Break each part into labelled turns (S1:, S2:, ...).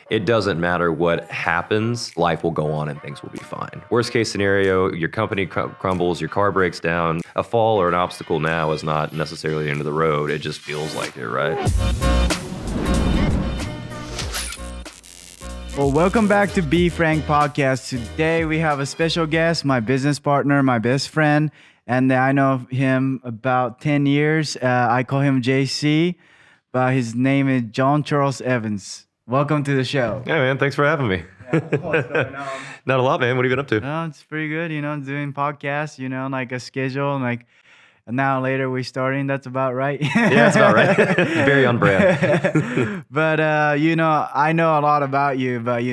S1: it doesn't matter what happens, life will go on and things will be fine. Worst case scenario, your company crumbles, your car breaks down. A fall or an obstacle now is not necessarily the end of the road. It just feels like it, right?
S2: Well, welcome back to Be Frank Podcast. Today we have a special guest, my business partner, my best friend, and I know him about 10 years. I call him JC, but his name is John Charles Evans. Welcome to the show.
S1: Yeah, man. Thanks for having me.
S2: Yeah, what's going on?
S1: Not a lot, man. What have you been up to?
S2: No, it's pretty good, doing podcasts, like a schedule, and like an hour later we're starting. That's about right.
S1: Yeah, that's about right. Very on brand.
S2: But, I know a lot about you, but,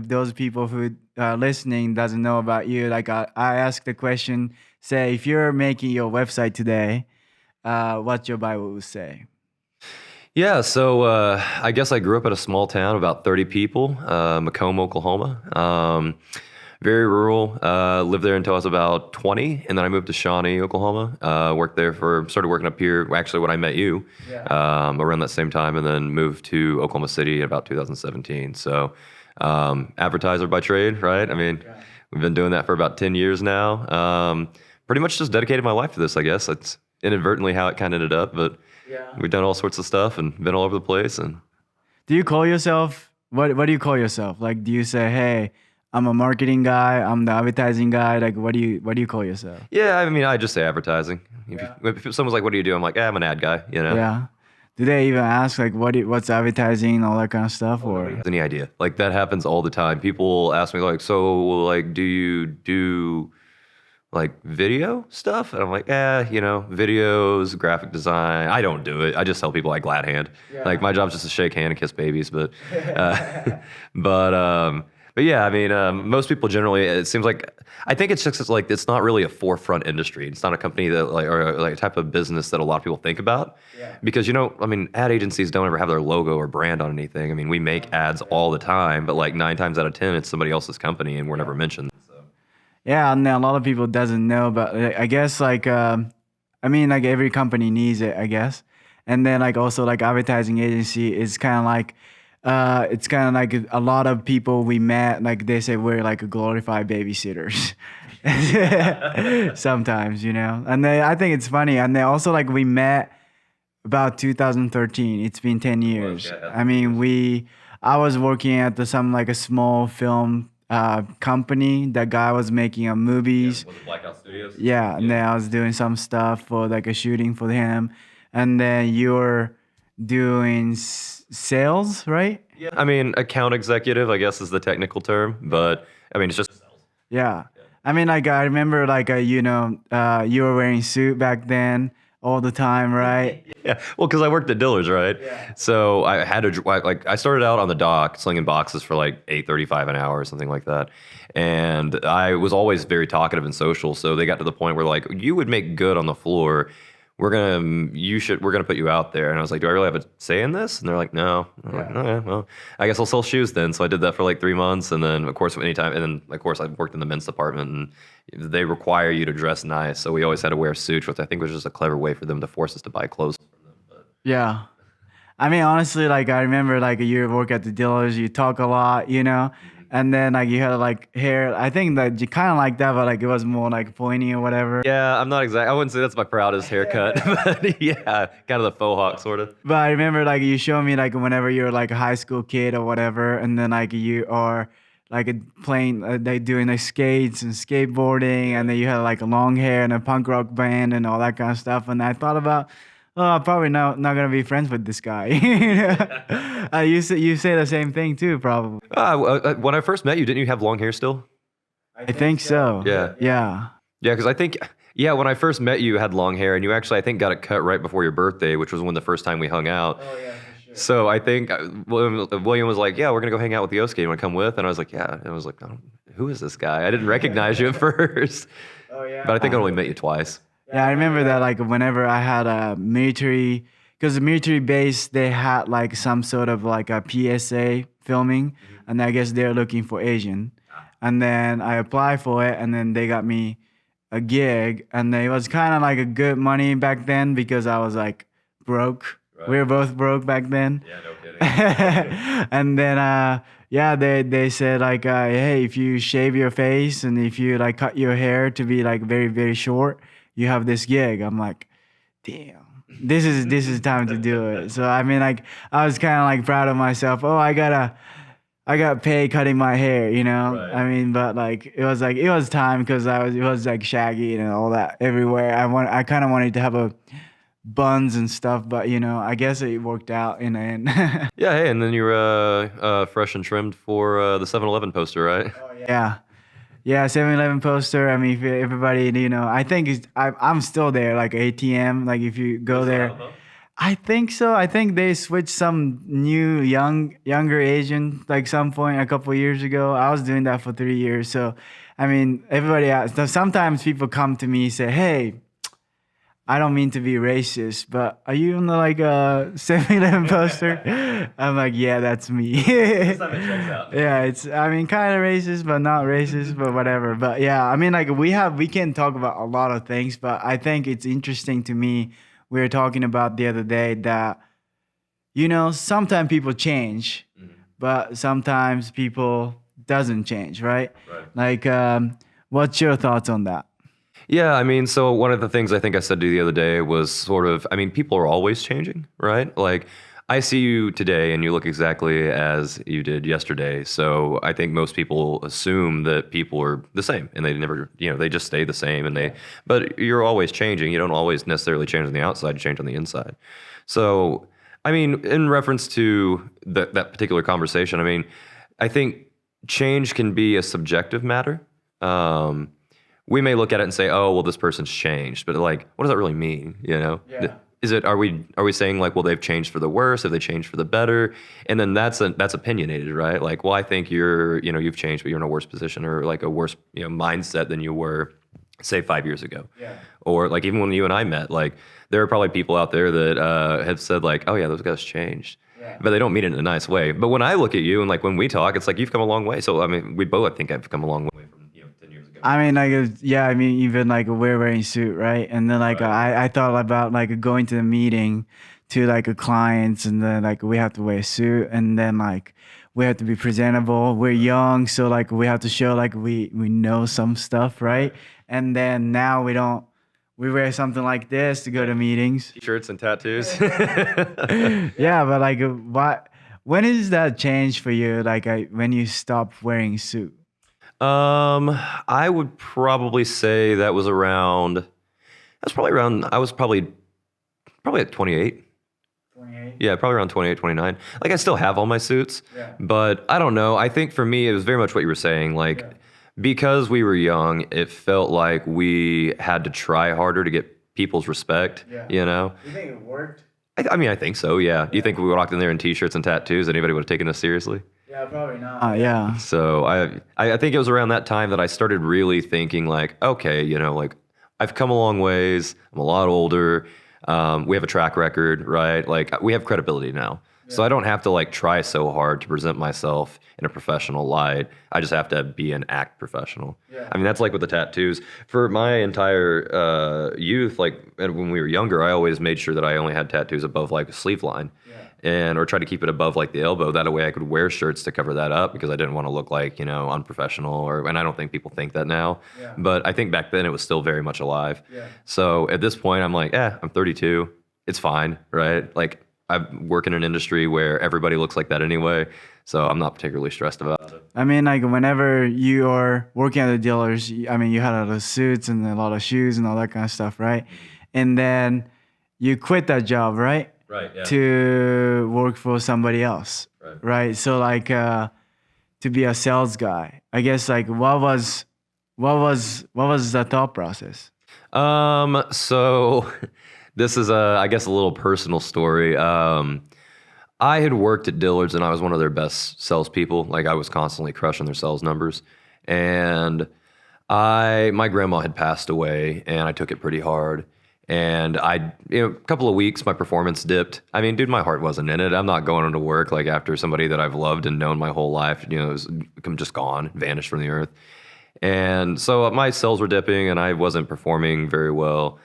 S2: those people who listening doesn't know about you, like I ask the question, say, if you're making your website today, what your Bible would say?
S1: Yeah, so I guess I grew up in a small town, about 30 people, Macomb, Oklahoma. Very rural. Lived there until I was about 20, and then I moved to Shawnee, Oklahoma. Started working up here, actually when I met you, around that same time, and then moved to Oklahoma City in about 2017. So advertiser by trade, right? I mean, we've been doing that for about 10 years now. Pretty much just dedicated my life to this, I guess. It's inadvertently how it kind of ended up, but we've done all sorts of stuff and been all over the place. And
S2: do you call yourself, what do you call yourself? Like, do you say, hey, I'm a marketing guy, I'm the advertising guy? Like, what do you call yourself?
S1: Yeah, I mean, I just say advertising. If someone's like, what do you do? I'm like, I'm an ad guy,
S2: Yeah. Do they even ask, like, what's advertising and all that kind of stuff? Or
S1: any idea? Like, that happens all the time. People ask me, like, so, like, do you do like video stuff? And I'm like, videos, graphic design. I don't do it. I just tell people I glad hand. Like, my job's just to shake hand and kiss babies. But yeah, I mean, most people generally, it seems like, I think it's just like, it's not really a forefront industry. It's not a company that or a type of business that a lot of people think about. Because, ad agencies don't ever have their logo or brand on anything. I mean, we make ads all the time, but like 9 times out of 10, it's somebody else's company and we're never mentioned.
S2: yeah, and a lot of people doesn't know, but I guess like every company needs it, I guess. And then like also like advertising agency is kind of like it's kind of like a lot of people we met, like they say we're like a glorified babysitters sometimes, and I think it's funny. And then also like we met about 2013. It's been 10 years. I mean, I was working at a small film company. That guy was making movies.
S1: Was it Blackout Studios?
S2: Yeah, and then I was doing some stuff for like a shooting for him, and then you're doing sales, right?
S1: Yeah, I mean, account executive, I guess is the technical term, but I mean, it's just sales.
S2: Yeah. I mean, like I remember, like you were wearing suit back then all the time, right?
S1: Yeah, well, because I worked at Dillard's, right? Yeah. So I had to I started out on the dock slinging boxes for like $8.35 an hour or something like that, and I was always very talkative and social. So they got to the point where like, you would make good on the floor. We're gonna put you out there. And I was like, do I really have a say in this? And they're like, no. I'm like, okay, well, I guess I'll sell shoes then. So I did that for like 3 months, and then of course I worked in the men's department, and they require you to dress nice. So we always had to wear suits, which I think was just a clever way for them to force us to buy clothes from them. But
S2: Yeah. I mean, honestly, like I remember, like you work at the dealers, you talk a lot, and then like you had like hair. I think that you kind of like that, but like it was more like pointy or whatever.
S1: yeah, I wouldn't say that's my proudest haircut, but yeah, kind of the faux hawk sort of.
S2: But I remember like you showed me like whenever you were like a high school kid or whatever, and then like you are like playing, like doing like skates and skateboarding, and then you had like long hair and a punk rock band and all that kind of stuff. And I thought about, oh, I'm probably not gonna be friends with this guy. You say the same thing too, probably.
S1: When I first met you, didn't you have long hair still?
S2: I think so.
S1: Yeah.
S2: Yeah.
S1: Yeah, because I think, when I first met you, you had long hair, and you actually, I think, got it cut right before your birthday, which was when the first time we hung out.
S2: Oh yeah, for sure.
S1: So I think William was like, yeah, we're going to go hang out with Yosuke. You want to come with? And I was like, yeah. And I was like, oh, who is this guy? I didn't recognize you at first.
S2: Oh yeah.
S1: But I think I only met you twice.
S2: Yeah, I remember that like whenever I had a military, because the military base, they had like some sort of like a PSA filming, and I guess they're looking for Asian. And then I applied for it, and then they got me a gig, and it was kind of like a good money back then because I was like broke, We were both broke back then.
S1: Yeah, no kidding.
S2: And then yeah, they said like hey, if you shave your face and if you like cut your hair to be like very very short, you have this gig. I'm like, damn, this is time to do it. So I mean, like I was kind of like proud of myself. Oh, I got paid cutting my hair, you know.
S1: Right.
S2: I mean, but like it was time because it was like shaggy and all that everywhere. I kind of wanted to have a buns and stuff, but you know, I guess it worked out in the end.
S1: Yeah, hey, and then you were fresh and trimmed for the 7-Eleven poster, right?
S2: Oh, yeah. Yeah, 7-Eleven poster. I mean, if everybody, you know, I think I'm still there, like ATM. Like if you go there, I think so. I think they switched some new younger agent like some point a couple years ago. I was doing that for 3 years. So, I mean, everybody else. Sometimes people come to me and say, "Hey, I don't mean to be racist, but are you on the like 7-Eleven poster?" I'm like, yeah, that's me.
S1: This time it checks out.
S2: Yeah, it's I mean kind of racist, but not racist, but whatever. But yeah, I mean like we can talk about a lot of things, but I think it's interesting to me. We were talking about the other day that you know sometimes people change, but sometimes people doesn't change, right?
S1: Right.
S2: Like, what's your thoughts on that?
S1: Yeah, I mean, so one of the things I think I said to you the other day was sort of, I mean, people are always changing, right? Like, I see you today and you look exactly as you did yesterday. So I think most people assume that people are the same and they never, you know, they just stay the same but you're always changing. You don't always necessarily change on the outside, you change on the inside. So, I mean, in reference to that particular conversation, I mean, I think change can be a subjective matter. We may look at it and say, "Oh, well, this person's changed," but like, what does that really mean? You know,
S2: Yeah.
S1: are we saying like, well, they've changed for the worse? Have they changed for the better? And then that's opinionated, right? Like, well, I think you've changed, but you're in a worse position or like a worse mindset than you were, say, 5 years ago.
S2: Yeah.
S1: Or like even when you and I met, like there are probably people out there that have said like, "Oh yeah, those guys changed."
S2: Yeah.
S1: But they don't mean it in a nice way. But when I look at you and like when we talk, it's like you've come a long way. So I mean, we both I think have come a long way from 10 years ago.
S2: I mean, like, yeah, I mean, even like we're wearing suit, right? And then like
S1: Right.
S2: I thought about like going to the meeting to like a clients, and then like we have to wear a suit, and then like we have to be presentable. We're young, so like we have to show like we know some stuff, right? And then now we don't. We wear something like this to go to meetings.
S1: T-shirts and tattoos.
S2: Yeah, but like, what? When is that change for you? Like, when you stop wearing suit?
S1: I would probably say that was around. That's probably around. I was probably at 28.
S2: 28.
S1: Yeah, probably around 28, 29. Like I still have all my suits,
S2: Yeah.
S1: but I don't know. I think for me, it was very much what you were saying. Like
S2: Yeah.
S1: because we were young, it felt like we had to try harder to get people's respect.
S2: Yeah.
S1: You know.
S2: You think it worked?
S1: I mean, I think so. Yeah. You think if we walked in there in T-shirts and tattoos, anybody would have taken us seriously?
S2: Yeah, probably not. Yeah.
S1: So I think it was around that time that I started really thinking like, okay, like I've come a long ways. I'm a lot older. We have a track record, right? Like we have credibility now. So I don't have to like try so hard to present myself in a professional light. I just have to be an act professional.
S2: Yeah.
S1: I mean, that's like with the tattoos. For my entire youth, like when we were younger, I always made sure that I only had tattoos above like the sleeve line. Or try to keep it above like the elbow. That way I could wear shirts to cover that up because I didn't want to look like, unprofessional and I don't think people think that now.
S2: Yeah.
S1: But I think back then it was still very much alive.
S2: Yeah.
S1: So at this point I'm like, I'm 32. It's fine, right? Like I work in an industry where everybody looks like that anyway. So I'm not particularly stressed about it.
S2: I mean, like whenever you are working at the dealers, I mean, you had a lot of suits and a lot of shoes and all that kind of stuff, right? And then you quit that job, right?
S1: Right, yeah.
S2: To work for somebody else, right? So like to be a sales guy, I guess like what was the thought process?
S1: So this is I guess a little personal story. I had worked at Dillard's and I was one of their best salespeople. Like I was constantly crushing their sales numbers, and my grandma had passed away, and I took it pretty hard. And a couple of weeks, my performance dipped. I mean, dude, my heart wasn't in it. I'm not going into work like after somebody that I've loved and known my whole life, was just gone, vanished from the earth. And so my sales were dipping and I wasn't performing very well.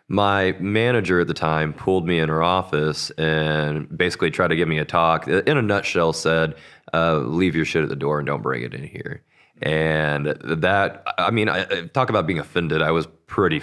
S1: my manager at the time pulled me in her office and basically tried to give me a talk. In a nutshell, said, "Leave your shit at the door and don't bring it in here." And that, I mean, talk about being offended. I was pretty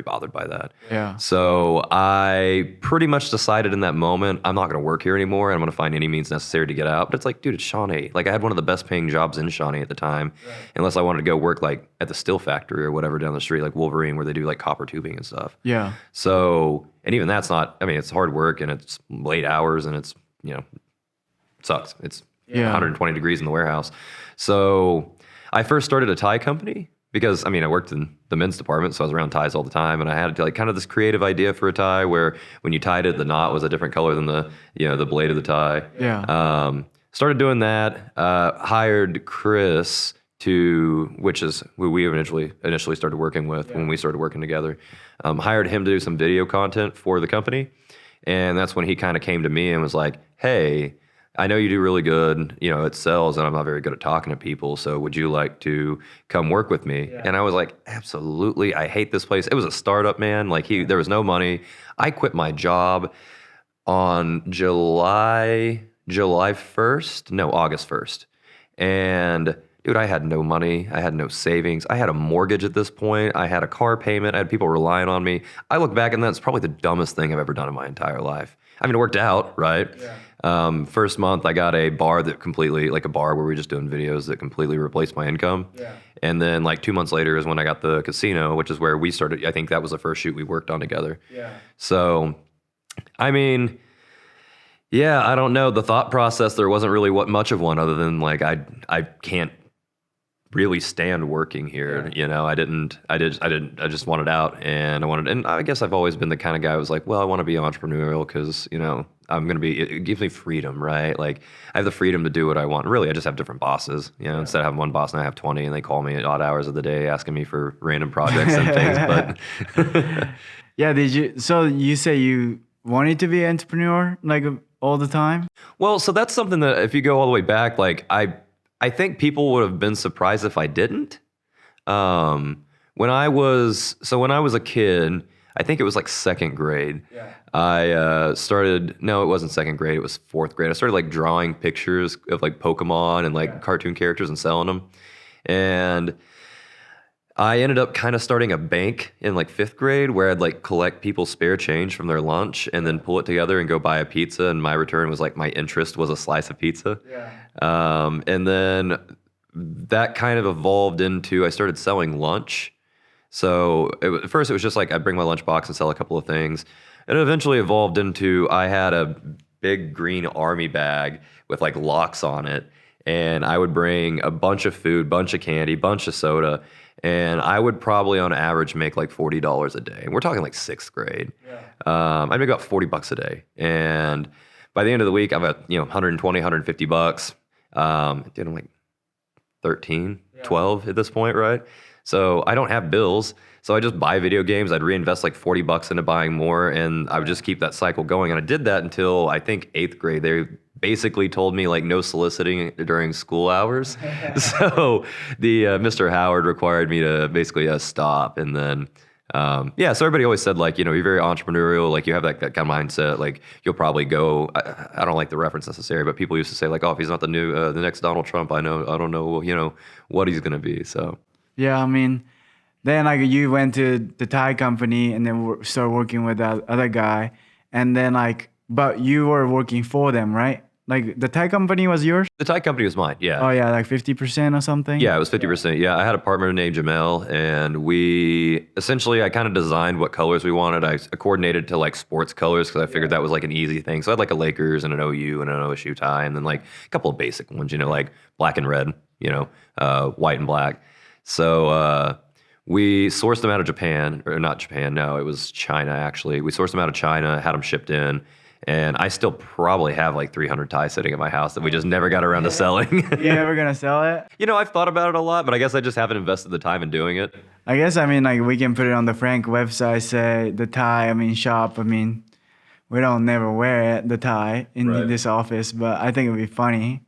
S1: bothered by that.
S2: Yeah.
S1: So I pretty much decided in that moment, I'm not going to work here anymore. I'm going to find any means necessary to get out. But it's like, dude, it's Shawnee. Like I had one of the best paying jobs in Shawnee at the time, unless I wanted to go work like at the steel factory or whatever down the street, like Wolverine, where they do like copper tubing and stuff.
S2: Yeah.
S1: So, and even that's not, I mean, it's hard work and it's late hours and it's, you know, it sucks. It's 120 degrees in the warehouse. So I first started a tie company because, I mean, I worked in the men's department, so I was around ties all the time, and I had like kind of this creative idea for a tie where when you tied it, the knot was a different color than the, you know, the blade of the tie.
S2: Yeah.
S1: Started doing that, hired Chris which is who we initially started working with when we started working together. Hired him to do some video content for the company, and that's when he kind of came to me and was like, "Hey, I know you do really good, you know, at sales, and I'm not very good at talking to people. So would you like to come work with me?" And I was like, "Absolutely. I hate this place." It was a startup, man. Like there was no money. I quit my job on August 1st. And dude, I had no money. I had no savings. I had a mortgage at this point. I had a car payment. I had people relying on me. I look back and that's probably the dumbest thing I've ever done in my entire life. I mean, it worked out, right? First month, I got a bar like a bar where we were just doing videos that completely replaced my income. And then like 2 months later is when I got the casino, which is where we started. I think that was the first shoot we worked on together. So, I mean, yeah, I don't know. The thought process, there wasn't really much of one other than like, I can't really stand working here. You know, I just wanted out, and I guess I've always been the kind of guy who was like, well, I want to be entrepreneurial because, you know, it gives me freedom, right? Like I have the freedom to do what I want. Really, I just have different bosses, you know, instead of having one boss and I have 20 and they call me at odd hours of the day asking me for random projects and things. But
S2: Yeah. So you say you wanted to be an entrepreneur like all the time?
S1: Well, so that's something that if you go all the way back, like I think people would have been surprised if I didn't. When I was a kid, I think it was like second grade. I no, it wasn't second grade. It was fourth grade. I started like drawing pictures of like Pokemon and like cartoon characters and selling them. And I ended up kind of starting a bank in like fifth grade where I'd like collect people's spare change from their lunch and then pull it together and go buy a pizza. And my return was like my interest was a slice of pizza. And then that kind of evolved into I started selling lunch. So at first it was just like I'd bring my lunchbox and sell a couple of things. And it eventually evolved into I had a big green army bag with like locks on it. And I would bring a bunch of food, bunch of candy, bunch of soda. And I would probably on average make like $40 a day. And we're talking like sixth grade. I'd make about $40 a day. And by the end of the week, I'm at, you know, 120, 150 bucks. Did like 13, 12 at this point, right? So I don't have bills. So I just buy video games. I'd reinvest like $40 into buying more. And I would just keep that cycle going. And I did that until I think eighth grade. They basically told me like no soliciting during school hours. So the Mr. Howard required me to basically stop. And then, so everybody always said like, you know, you're very entrepreneurial, like you have that kind of mindset, like you'll probably go, I don't like the reference necessarily, but people used to say like, oh, if he's not the next Donald Trump, I don't know, you know, what he's going to be. So.
S2: Yeah, I mean, then like you went to the Thai company and then started working with that other guy. And then like, but you were working for them, right? Like the Thai company was yours?
S1: The Thai company was mine, yeah.
S2: Oh yeah, like 50% or something?
S1: Yeah, it was 50%. Yeah, I had a partner named Jamel, and I kind of designed what colors we wanted. I coordinated to like sports colors because I figured that was like an easy thing. So I had like a Lakers and an OU and an OSU tie, and then like a couple of basic ones, you know, like black and red, you know, white and black. So we sourced them out of Japan, or not Japan, no, it was China actually. We sourced them out of China, had them shipped in. And I still probably have like 300 ties sitting at my house that we just never got around to selling.
S2: You ever gonna sell it?
S1: You know, I've thought about it a lot, but I guess I just haven't invested the time in doing it.
S2: I guess, I mean, like we can put it on the Frank website, say the tie, I mean, shop. I mean, we don't never wear it, the tie in this office, but I think it'd be funny.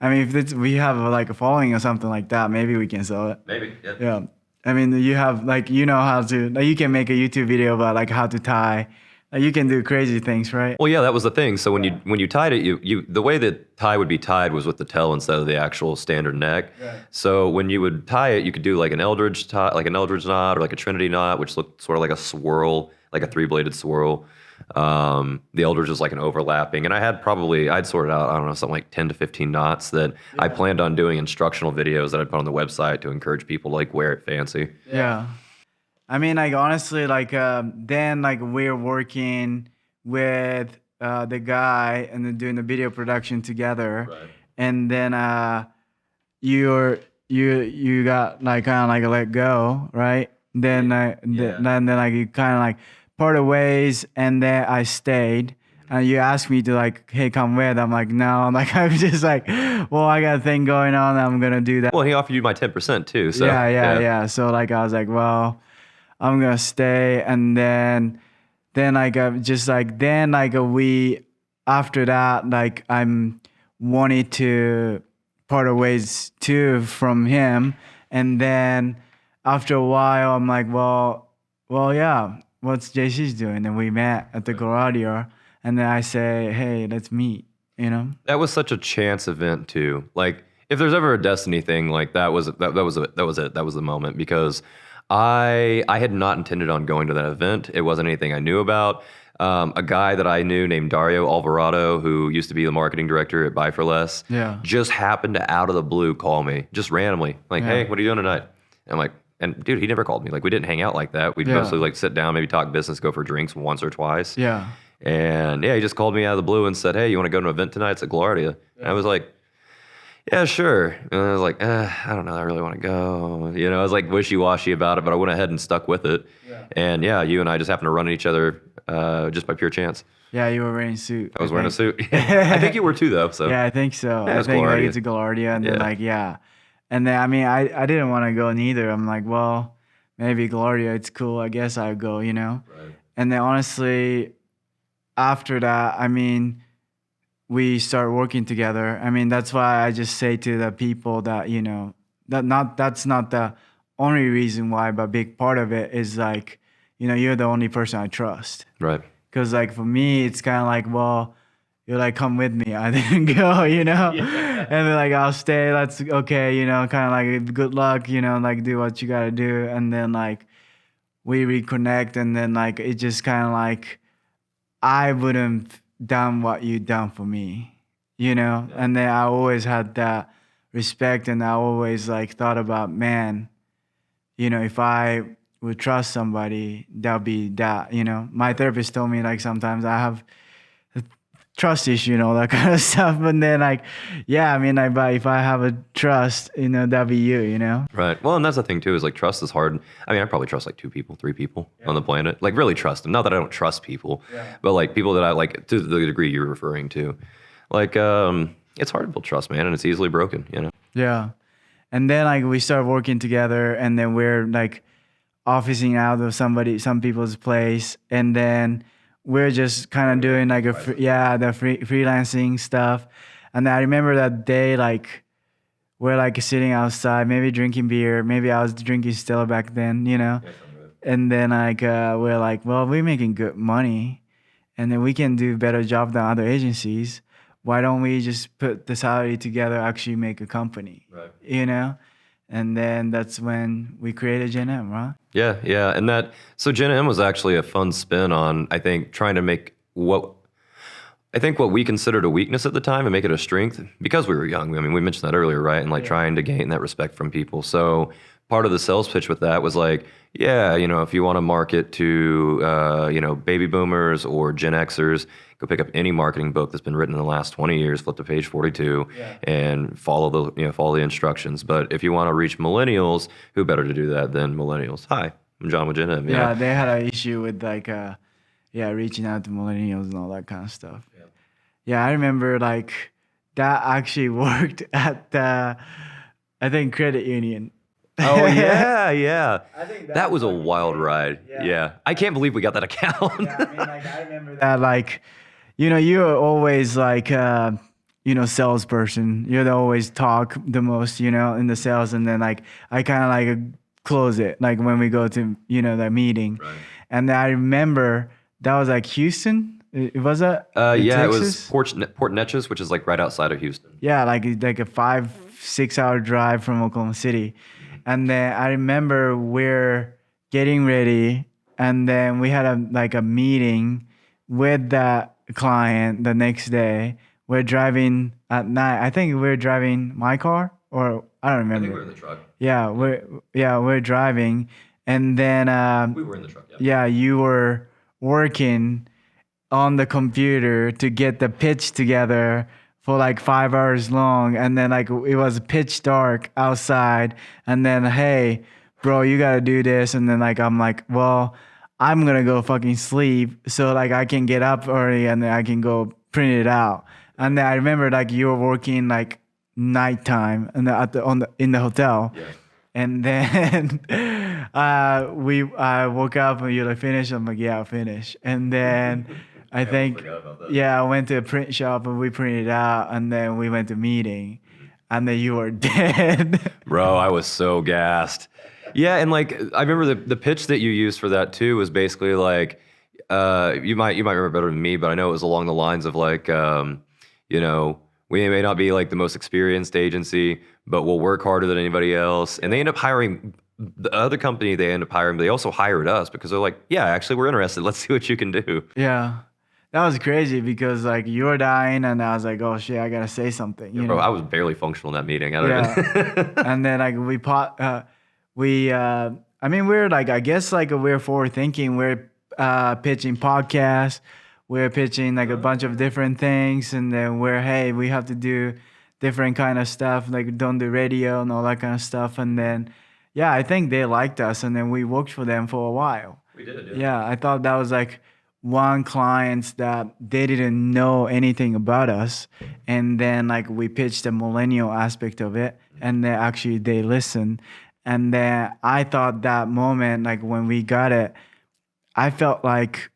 S2: I mean, if we have like a following or something like that, maybe we can sell it.
S1: Maybe,
S2: Yeah. I mean, you have like you know how to like you can make a YouTube video about like how to tie. Like, you can do crazy things, right?
S1: Well, yeah, that was the thing. So when you tied it, you the way that tie would be tied was with the tail instead of the actual standard neck.
S2: Right.
S1: So when you would tie it, you could do like an Eldridge tie, like an Eldridge knot or like a Trinity knot, which looked sort of like a swirl, like a three-bladed swirl. The Eldridge is like an overlapping, and I'd sorted out, I don't know, something like 10 to 15 knots that I planned on doing instructional videos that I'd put on the website to encourage people to like wear it fancy.
S2: Yeah. I mean, like honestly, like then like we're working with the guy and then doing the video production together,
S1: Right.
S2: and then you're you got like kind of like let go, right? Then then like you kind of like parted ways, and then I stayed. And you asked me to like, hey, come with. I'm like, no. I'm like, I'm just like, well, I got a thing going on. I'm gonna do that.
S1: Well, he offered you my 10% too. So
S2: Yeah. So like, I was like, well, I'm gonna stay, and then like just like then like we after that like I'm wanted to part ways too from him, and then after a while I'm like, well, yeah, what's JC's doing? And we met at the Gladio, and then I say, hey, let's meet, you know?
S1: That was such a chance event too. Like if there's ever a destiny thing, like that was it. That was the moment because I had not intended on going to that event. It wasn't anything I knew about. A guy that I knew named Dario Alvarado, who used to be the marketing director at Buy for Less, just happened to out of the blue call me just randomly, like, hey, what are you doing tonight? And I'm like, and dude, he never called me. Like we didn't hang out like that. We'd mostly like sit down, maybe talk business, go for drinks once or twice.
S2: Yeah.
S1: And yeah, he just called me out of the blue and said, hey, you want to go to an event tonight? It's at Gladia. And I was like, yeah, sure. And I was like, I don't know, I really want to go. You know, I was like wishy-washy about it, but I went ahead and stuck with it. Yeah. And yeah, you and I just happened to run into each other just by pure chance.
S2: Yeah, you were wearing a suit.
S1: I was wearing a suit. I think you were too, though. So
S2: yeah, I think so.
S1: Yeah,
S2: I think like
S1: Gladia.
S2: it's a Gladia, and then like and then I mean I didn't want to go neither. I'm like, well, maybe Gladia, it's cool. I guess I'll go, you know.
S1: Right.
S2: And then honestly, after that, I mean, we start working together. I mean, that's why I just say to the people that, you know, that's not the only reason why, but a big part of it is like, you know, you're the only person I trust.
S1: Right.
S2: Because like for me, it's kind of like, well, you're like, come with me. I didn't go, you know? And then like, I'll stay. That's okay, you know, kind of like good luck, you know, like do what you got to do. And then like we reconnect, and then like it just kind of like, I wouldn't done what you done for me, you know? And then I always had that respect, and I always like thought about, man, you know, if I would trust somebody, that'll be that, you know? My therapist told me like sometimes I have a trust issue and all that kind of stuff. And then like, yeah, I mean, like, but if I have a trust, you know, that'll be you know?
S1: Right. Well, and that's the thing too, is like trust is hard. I mean, I probably trust like 2 people, 3 people on the planet. Like really trust them. Not that I don't trust people, but like people that I like to the degree you're referring to. Like, it's hard to build trust, man, and it's easily broken, you know?
S2: Yeah. And then like we start working together, and then we're like officing out of some people's place, and then we're just kind of doing like the freelancing stuff. And I remember that day, like we're like sitting outside, maybe drinking beer, maybe I was drinking Stella back then, you know. And then like we're like, well, we're making good money, and then we can do better job than other agencies. Why don't we just put the salary together, actually make a company, you know? And then that's when we created GenM, right?
S1: Yeah. And so GenM was actually a fun spin on, I think, trying to make what we considered a weakness at the time and make it a strength because we were young. I mean, we mentioned that earlier, right? And like trying to gain that respect from people. So part of the sales pitch with that was like, yeah, you know, if you want to market to, you know, baby boomers or Gen Xers, go pick up any marketing book that's been written in the last 20 years, flip to page 42 and follow the instructions. But if you want to reach millennials, who better to do that than millennials? Hi, I'm John with GenM.
S2: Yeah, they had an issue with like, reaching out to millennials and all that kind of stuff. Yeah, I remember like that actually worked at the, I think, credit union.
S1: Oh yeah.
S2: I think
S1: that was a wild ride. Yeah. I can't believe we got that account.
S2: Yeah, I mean, like I remember that, like, you know, you're always like, you know, salesperson. You'd always talk the most, you know, in the sales, and then like I kind of like close it. Like when we go to, the meeting.
S1: Right.
S2: And I remember that was like Houston. It was in
S1: Yeah,
S2: Texas?
S1: it was Port Neches, which is like right outside of Houston.
S2: Yeah, like a 5-6 hour drive from Oklahoma City. And then I remember we're getting ready, and then we had a meeting with that client the next day. We're driving at night. I think we're driving my car, or I don't
S1: I think we
S2: remember.
S1: were in the truck.
S2: Yeah, we're driving, and then
S1: We were in the truck.
S2: yeah, you were working on the computer to get the pitch together for like 5 hours long, and then like it was pitch dark outside, and then hey bro, you gotta do this, and then like I'm like, well, I'm gonna go fucking sleep so like I can get up early and then I can go print it out. And then I remember like you were working like nighttime and in the hotel.
S1: Yeah.
S2: And then I woke up and you're like, finish? I'm like, yeah, I'll finish. And then I think,
S1: forgot about that.
S2: yeah, I went to a print shop and we printed it out, and then we went to meeting, and then you were dead.
S1: Bro, I was so gassed. Yeah, and like I remember the pitch that you used for that too was basically like you might remember better than me, but I know it was along the lines of like we may not be like the most experienced agency, but we'll work harder than anybody else. And they end up hiring the other company. They end up hiring, but they also hired us because they're like, yeah, actually we're interested. Let's see what you can do.
S2: Yeah. That was crazy because like you were dying, and I was like, oh shit, I gotta say something. You know?
S1: Bro, I was barely functional in that meeting. I don't
S2: Yeah. And then like we're like, I guess like we're forward thinking. We're pitching podcasts. We're pitching like a bunch of different things, and then we have to do different kind of stuff, like don't do radio and all that kind of stuff. And then, yeah, I think they liked us, and then we worked for them for a while.
S1: We did,
S2: Yeah, I thought that was like one client that they didn't know anything about us, and then like we pitched the millennial aspect of it, and then actually they listened. And then I thought that moment, like when we got it, I felt like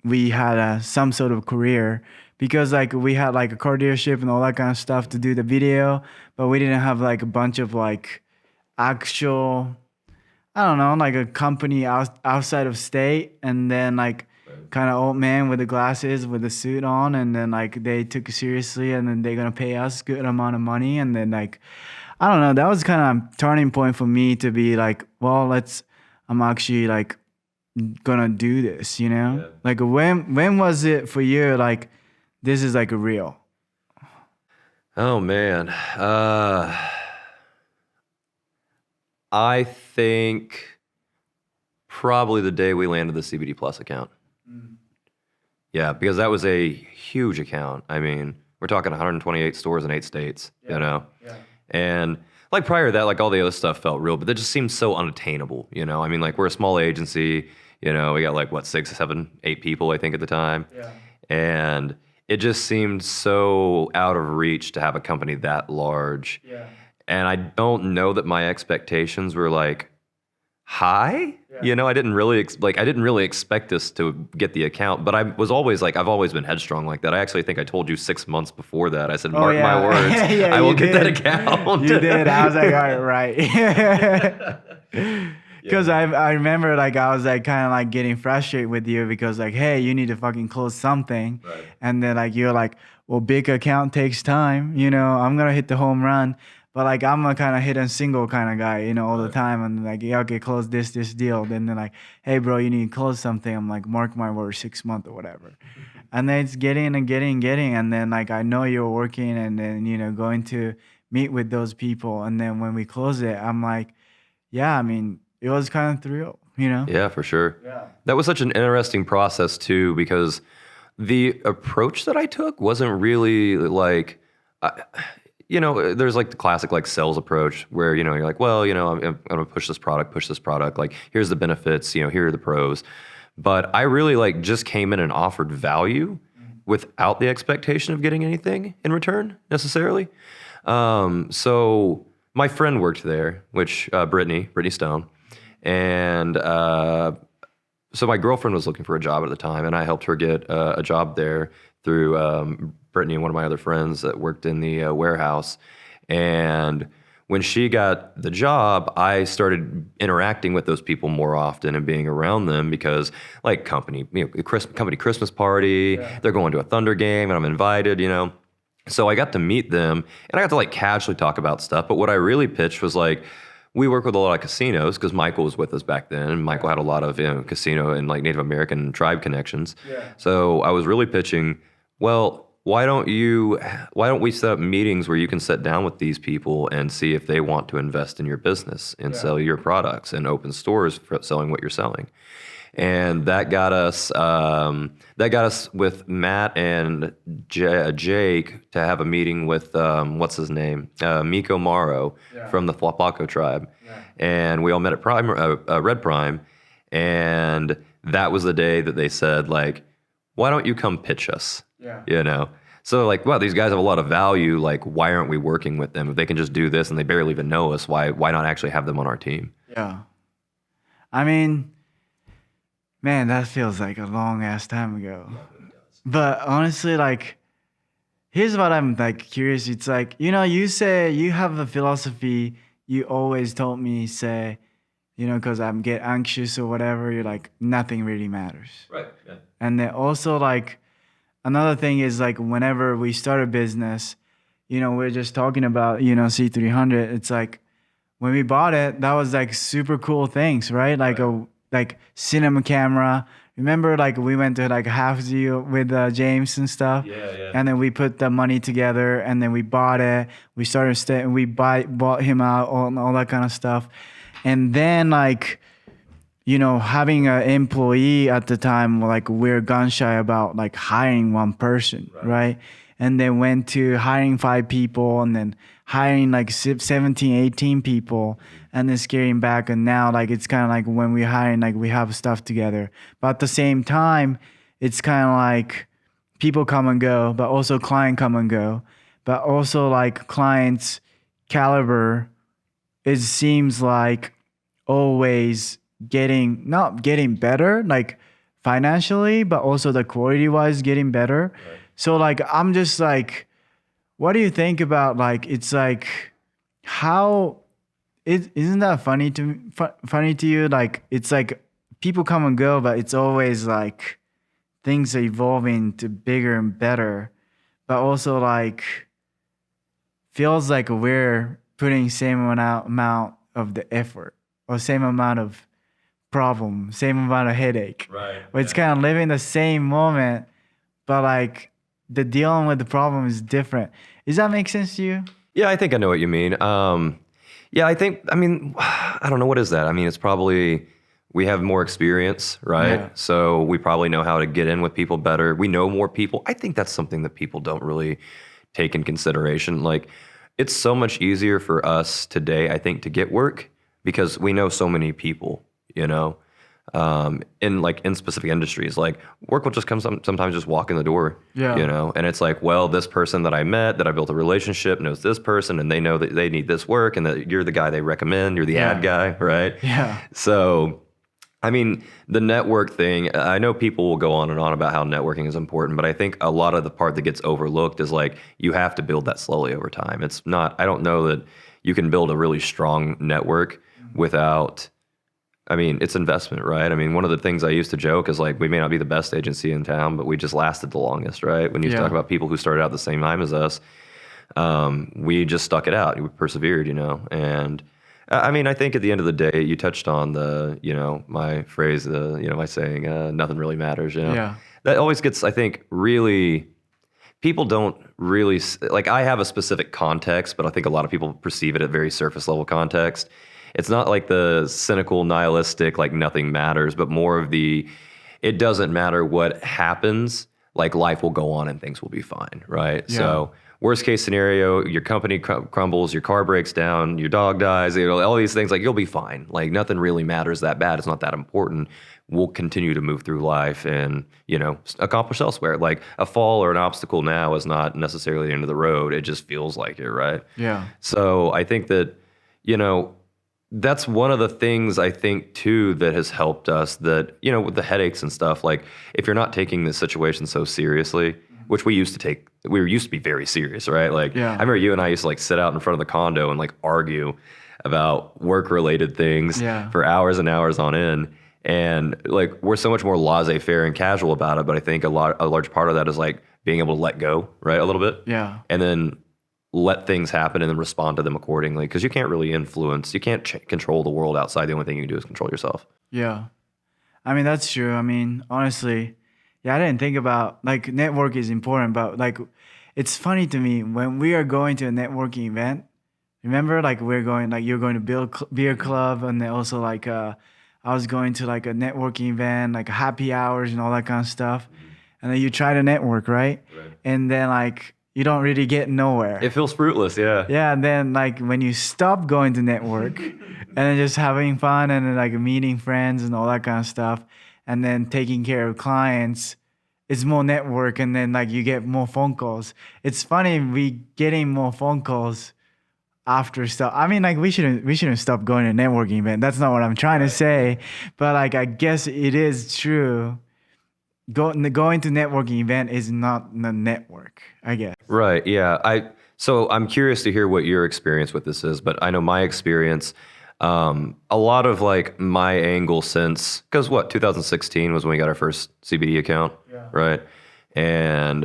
S2: we had some sort of career, because like we had like a car dealership and all that kind of stuff to do the video, but we didn't have like a bunch of like actual, I don't know, like a company outside of state. And then like kind of old man with the glasses with the suit on, and then like they took it seriously, and then they're gonna pay us good amount of money. And then like, I don't know, that was kind of a turning point for me to be like, well, I'm actually like gonna do this,
S1: Yeah.
S2: Like when was it for you like this is like a real?
S1: Oh man. I think probably the day we landed the CBD Plus account. Yeah, because that was a huge account. I mean, we're talking 128 stores in 8 states,
S2: Yeah.
S1: And like prior to that, like all the other stuff felt real, but that just seemed so unattainable, I mean, like we're a small agency, we got like 6, 7, 8 people, I think at the time.
S2: Yeah.
S1: And it just seemed so out of reach to have a company that large.
S2: Yeah.
S1: And I don't know that my expectations were like high.
S2: Yeah.
S1: I didn't really expect us to get the account, but I was always like, I've always been headstrong like that. I actually think I told you 6 months before that. I said, mark my words,
S2: Yeah,
S1: I will
S2: you
S1: get that
S2: did.
S1: account.
S2: You did. I was like, all right. Because I remember like I was like kind of like getting frustrated with you because like, hey, you need to fucking close something.
S1: Right.
S2: And then like you're like, well, big account takes time. I'm gonna hit the home run. But like I'm a kind of hit and single kind of guy, all the time. And like, yeah, okay, close this deal. Then they're like, hey, bro, you need to close something. I'm like, mark my word, 6 months or whatever. And then it's getting. And then like I know you're working, and then going to meet with those people. And then when we close it, I'm like, yeah, I mean, it was kind of thrill,
S1: Yeah, for sure.
S2: Yeah.
S1: That was such an interesting process too, because the approach that I took wasn't really like, there's like the classic like sales approach where, you're like, well, I'm going to push this product. Like, here's the benefits, here are the pros. But I really like just came in and offered value without the expectation of getting anything in return necessarily. So my friend worked there, which Brittany Stone. And so my girlfriend was looking for a job at the time, and I helped her get a job there through Brittany and one of my other friends that worked in the warehouse. And when she got the job, I started interacting with those people more often and being around them because like company Christmas party, they're going to a Thunder game and I'm invited, So I got to meet them and I got to like casually talk about stuff. But what I really pitched was like, we work with a lot of casinos because Michael was with us back then. And Michael had a lot of casino and like Native American tribe connections. Yeah. So I was really pitching, well, why don't we set up meetings where you can sit down with these people and see if they want to invest in your business and sell your products and open stores for selling what you're selling. And that got us with Matt and Jake to have a meeting with what's his name, Miko Morrow from the Flapaco tribe, and we all met at Red Prime, and that was the day that they said like, why don't you come pitch us? So like, wow, these guys have a lot of value. Like, why aren't we working with them? If they can just do this and they barely even know us, why not actually have them on our team?
S2: Yeah, I mean. Man, that feels like a long ass time ago. But honestly, like, here's what I'm like curious. It's like, you say you have a philosophy you always told me, say, because I'm get anxious or whatever, you're like, nothing really matters.
S1: Right. Yeah.
S2: And then also like, another thing is like, whenever we start a business, we're just talking about, C300. It's like, when we bought it, that was like super cool things, right? Like cinema camera. Remember, like we went to like Half Deal with James and stuff. Yeah. And then we put the money together, and then we bought it. We started staying. We bought him out, all that kind of stuff. And then like, having an employee at the time, like we're gun shy about like hiring one person, right? And then went to hiring 5 people, and then hiring like 17, 18 people, and then scaling back. And now like it's kind of like when we're hiring, like we have stuff together. But at the same time, it's kind of like people come and go, but also client come and go. But also like clients' caliber, it seems like always not getting better, like financially, but also the quality wise getting better. Right. So like, I'm just like, what do you think about like, it's like, how isn't that funny to you? Like, it's like people come and go, but it's always like things are evolving to bigger and better, but also like feels like we're putting same amount of the effort or same amount of problem, same amount of headache. Right. But it's kind of living the same moment, but like the dealing with the problem is different. Does that make sense to you?
S1: Yeah, I think I know what you mean. I don't know, what is that? I mean, it's probably, we have more experience, right? Yeah. So we probably know how to get in with people better. We know more people. I think that's something that people don't really take in consideration. Like, it's so much easier for us today, I think, to get work because we know so many people, in specific industries. Like, work will just come sometimes just walk in the door, and it's like, well, this person that I met, that I built a relationship, knows this person, and they know that they need this work, and that you're the guy they recommend, you're the ad guy, right? Yeah. So, I mean, the network thing, I know people will go on and on about how networking is important, but I think a lot of the part that gets overlooked is like, you have to build that slowly over time. It's not, I don't know that you can build a really strong network without, it's investment, right? One of the things I used to joke is like, we may not be the best agency in town, but we just lasted the longest, right? When you talk about people who started out the same time as us, we just stuck it out. We persevered, and I think at the end of the day, you touched on the, my phrase, my saying, nothing really matters, Yeah. That always gets, I think, really, people don't really, like, I have a specific context, but I think a lot of people perceive it at very surface level context. It's not like the cynical, nihilistic, like nothing matters, but more of the, it doesn't matter what happens, like life will go on and things will be fine, right? Yeah. So worst case scenario, your company crumbles, your car breaks down, your dog dies, all these things, like you'll be fine. Like nothing really matters that bad. It's not that important. We'll continue to move through life and, accomplish elsewhere. Like a fall or an obstacle now is not necessarily the end of the road. It just feels like it, right? Yeah. So I think that, that's one of the things I think too that has helped us, that, with the headaches and stuff, like if you're not taking this situation so seriously, which we used to be very serious, right? Like
S2: Yeah.
S1: I remember you and I used to like sit out in front of the condo and like argue about work related things
S2: Yeah.
S1: for hours and hours on end. And like we're so much more laissez-faire and casual about it, but I think a large part of that is like being able to let go, right, a little bit,
S2: Yeah.
S1: and then let things happen and then respond to them accordingly. Because you can't really you can't control the world outside. The only thing you can do is control yourself.
S2: Yeah. I mean, that's true. I mean, honestly, yeah, I didn't think about like network is important, but like it's funny to me when we are going to a networking event. Remember, like we're going, like you're going to beer club, and then also like I was going to like a networking event, like happy hours and all that kind of stuff. And then you try to network, right? And then like you don't really get nowhere.
S1: It feels fruitless, yeah.
S2: Yeah, and then like when you stop going to network and then just having fun and then like meeting friends and all that kind of stuff, and then taking care of clients, it's more network, and then like you get more phone calls. It's funny we getting more phone calls after stuff. I mean, like we shouldn't stop going to a networking event. That's not what I'm trying to say, but like I guess it is true. Going to networking event is not the network, I guess.
S1: Right. Yeah. So I'm curious to hear what your experience with this is, but I know my experience, a lot of like my angle since, because 2016 was when we got our first CBD account, right? And,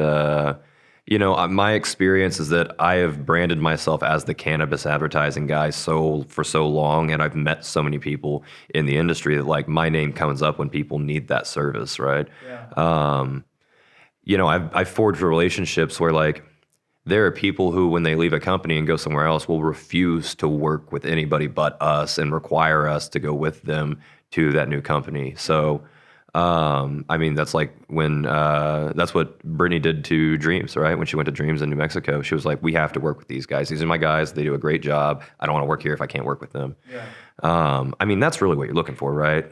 S1: my experience is that I have branded myself as the cannabis advertising guy for so long, and I've met so many people in the industry that like my name comes up when people need that service, right? I've forged relationships where like there are people who, when they leave a company and go somewhere else, will refuse to work with anybody but us and require us to go with them to that new company. So, that's like when that's what Brittany did to Dreams, right? When she went to Dreams in New Mexico, she was like, "We have to work with these guys. These are my guys. They do a great job. I don't want to work here if I can't work with them." That's really what you're looking for, right?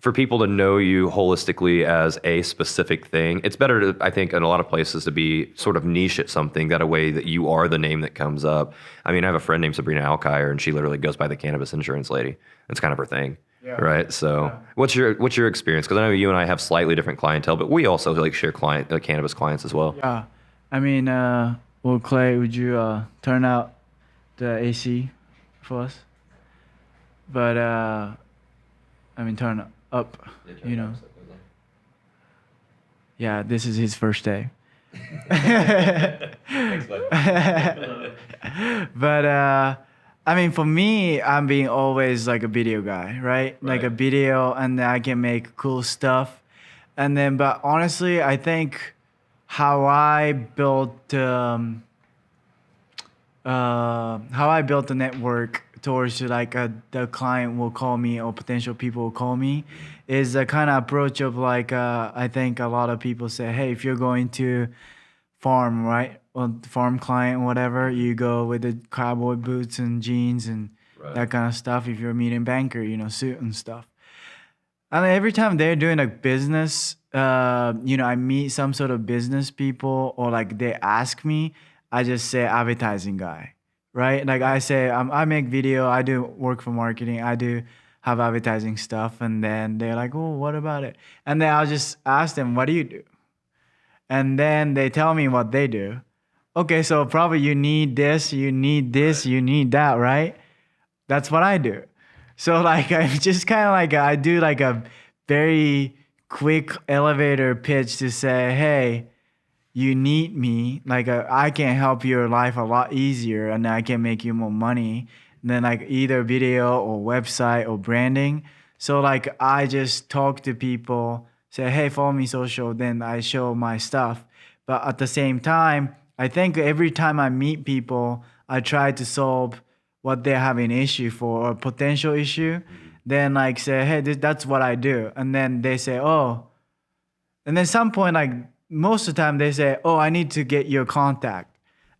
S1: For people to know you holistically as a specific thing, it's better to, I think, in a lot of places to be sort of niche at something, that a way that you are the name that comes up. I have a friend named Sabrina Alkire, and she literally goes by the cannabis insurance lady. It's kind of her thing, right? So what's your experience? Because I know you and I have slightly different clientele, but we also like share cannabis clients as well.
S2: Yeah. Well, Clay, would you turn out the AC for us? But, turn it up, Yeah, this is his first day.
S1: Thanks, bud.
S2: But for me, I'm being always like a video guy, right? Like a video, and then I can make cool stuff. And then, but honestly, I think how I built the network towards like the client will call me or potential people will call me is the kind of approach of like I think a lot of people say, hey, if you're going to farm, right, or farm client, whatever, you go with the cowboy boots and jeans and that kind of stuff. If you're a meeting banker, suit and stuff. And every time they're doing a business, I meet some sort of business people, or like they ask me, I just say advertising guy. Right? Like I say, I make video, I do work for marketing, I do have advertising stuff. And then they're like, oh, what about it? And then I'll just ask them, what do you do? And then they tell me what they do. Okay, so probably you need this, you need that, right? That's what I do. So like, I just kind of like, I do like a very quick elevator pitch to say, hey, you need me, like I can help your life a lot easier, and I can make you more money than like either video or website or branding. So like I just talk to people, say, hey, follow me social, then I show my stuff. But at the same time, I think every time I meet people, I try to solve what they have an issue for, or a potential issue. Then like say, hey, that's what I do. And then they say, oh, and then some point, like most of the time they say, oh, I need to get your contact.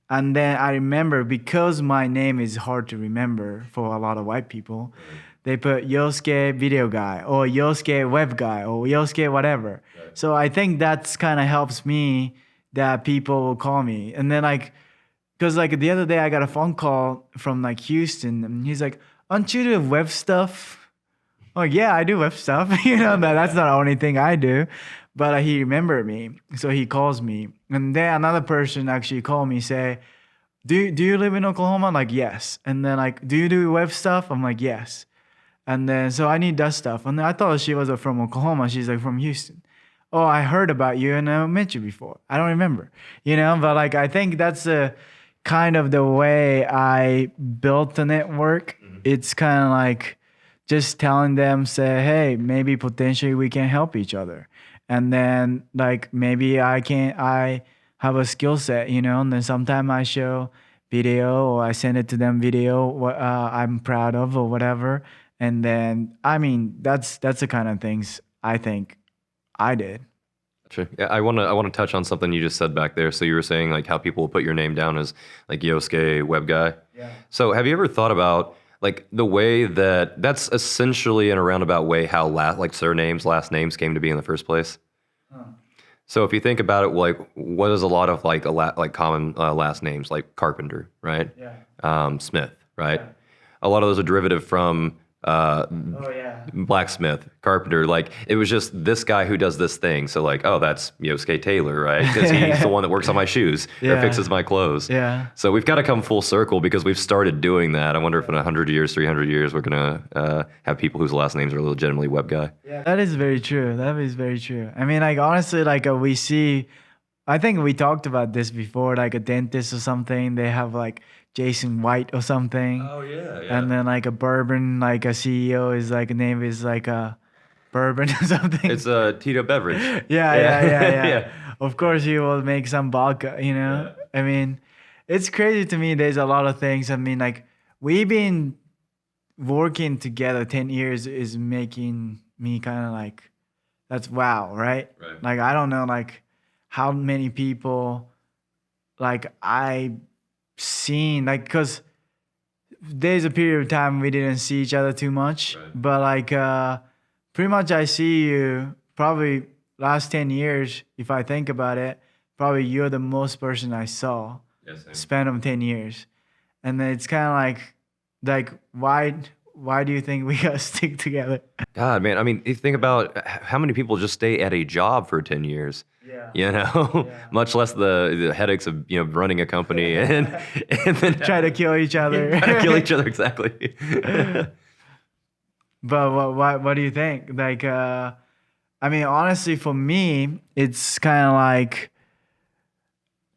S2: And then I remember, because my name is hard to remember for a lot of white people, they put Yosuke video guy, or Yosuke web guy, or Yosuke whatever. Right. So I think that's kind of helps me that people will call me. And then like, because like the other day I got a phone call from like Houston, and he's like, aren't you doing web stuff? Oh yeah, I do web stuff. That's not the only thing I do. but he remembered me, so he calls me. And then another person actually called me, say, do you live in Oklahoma? I'm like, yes. And then like, do you do web stuff? I'm like, yes. And then so I need that stuff. And then I thought she was from Oklahoma. She's like from Houston. Oh, I heard about you and I met you before. I don't remember, but like I think that's a kind of the way I built the network. It's kind of like just telling them, say, hey, maybe potentially we can help each other. And then like maybe I have a skill set, and then sometime I show video or I send it to them video what I'm proud of or whatever. And then I mean that's the kind of things I think I did.
S1: Sure. Yeah, I want to touch on something you just said back there. So you were saying like how people will put your name down as like Yosuke web guy.
S2: Yeah.
S1: So have you ever thought about like the way that's essentially in a roundabout way how like surnames, last names came to be in the first place?
S2: Huh.
S1: So if you think about it, like what is a lot of like like common last names like Carpenter, right?
S2: Yeah.
S1: Smith, right?
S2: Yeah.
S1: A lot of those are derivative from
S2: Oh yeah.
S1: blacksmith, carpenter. Like it was just this guy who does this thing. So like, oh, that's Yosuke Taylor, right? Because he's the one that works on my shoes or
S2: Yeah.
S1: fixes my clothes.
S2: Yeah.
S1: So we've got to come full circle because we've started doing that. I wonder if in 100 years, 300 years, we're gonna have people whose last names are legitimately web guy.
S2: Yeah. That is very true. That is very true. I mean, like honestly, like we see. I think we talked about this before. Like a dentist or something, they have like Jason White or something.
S1: Oh yeah,
S2: And then like a bourbon, like a CEO is like a name is like a bourbon or something.
S1: it's a Tito beverage.
S2: Yeah. Of course, you will make some vodka.
S1: Yeah.
S2: I mean, it's crazy to me. There's a lot of things. I mean, like we've been working together 10 years is making me kind of like that's wow, right?
S1: Right.
S2: Like I don't know, like how many people like I seen like because there's a period of time we didn't see each other too much,
S1: Right.
S2: but like pretty much I see you probably last 10 years if I think about it, probably you're the most person I saw
S1: Yes.
S2: span of 10 years. And then it's kind of like why do you think we gotta stick together?
S1: God, man. I mean, you think about how many people just stay at a job for 10 years.
S2: Yeah.
S1: Much less the headaches of running a company and then
S2: Try to kill each other.
S1: try to kill each other exactly.
S2: But what do you think? Like I mean honestly for me it's kind of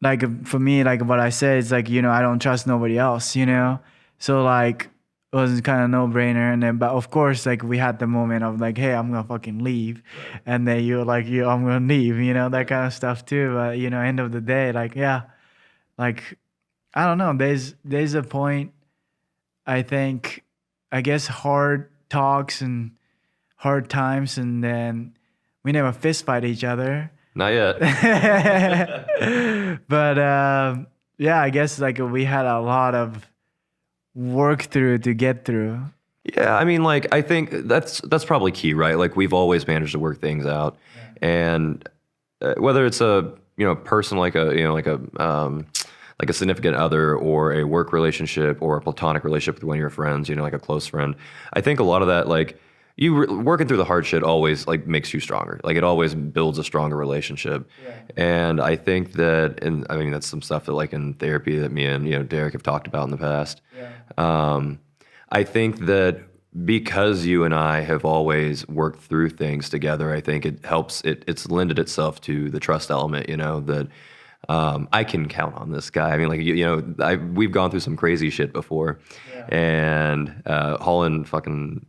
S2: like for me like what I said it's like I don't trust nobody else. So like it was kind of no brainer. And then but of course like we had the moment of like hey I'm gonna fucking leave, and then you're like I'm gonna leave, that kind of stuff too. But end of the day like yeah, like I don't know, there's a point I think, I guess hard talks and hard times, and then we never fist fight each other.
S1: Not yet.
S2: But yeah, I guess like we had a lot of work through to get through.
S1: Yeah, I mean, like I think that's probably key, right? Like we've always managed to work things out, and whether it's a person like a significant other or a work relationship or a platonic relationship with one of your friends, like a close friend. I think a lot of that, like working through the hard shit always like makes you stronger. Like it always builds a stronger relationship.
S2: Yeah.
S1: And I think that, and I mean, that's some stuff that like in therapy that me and, Derek have talked about in the past.
S2: Yeah.
S1: I think that because you and I have always worked through things together, I think it helps, it's lended itself to the trust element, that I can count on this guy. I mean, like, we've gone through some crazy shit before, and hauling fucking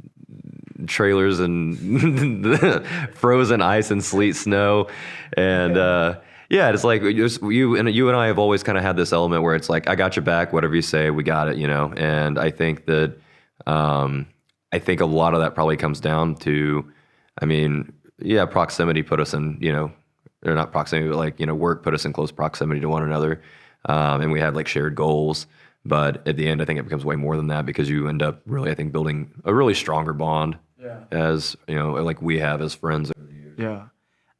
S1: trailers and frozen ice and sleet, snow, and yeah, it's like you and I have always kind of had this element where it's like I got your back, whatever you say, we got it, And I think that I think a lot of that probably comes down to, I mean, yeah, proximity put us in, or not proximity, but like, work put us in close proximity to one another. And we had like shared goals. But at the end, I think it becomes way more than that because you end up really, I think, building a really stronger bond as, like we have as friends over the years.
S2: Yeah.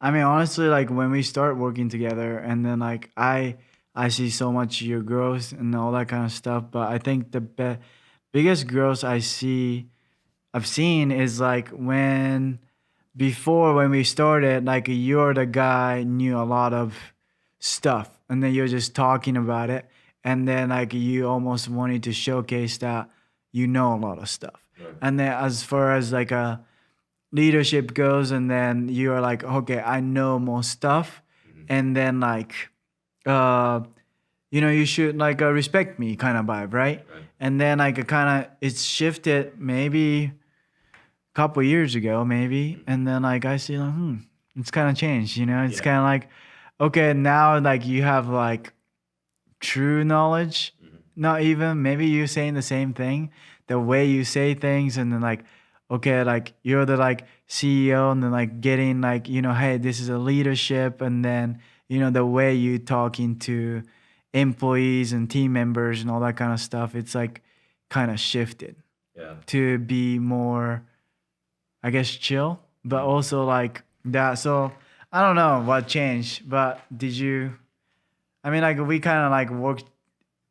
S2: I mean, honestly, like when we start working together and then like I see so much your growth and all that kind of stuff. But I think the biggest growth I've seen is like when before when we started, like you're the guy knew a lot of stuff, and then you're just talking about it, and then like you almost wanted to showcase that you know a lot of stuff.
S1: Right.
S2: And then as far as like a leadership goes, and then you're like, okay, I know more stuff, and then like, you should like respect me kind of vibe, right? And then like kind of it's shifted maybe couple years ago maybe, and then like I see like it's kind of changed, it's kind of like, okay, now like you have like true knowledge, not even maybe you're saying the same thing, the way you say things, and then like, okay, like you're the like CEO, and then like getting like, hey, this is a leadership, and then the way you talking to employees and team members and all that kind of stuff, it's like kind of shifted to be more, I guess, chill, but also like that. So I don't know what changed, but I mean, like we kind of like worked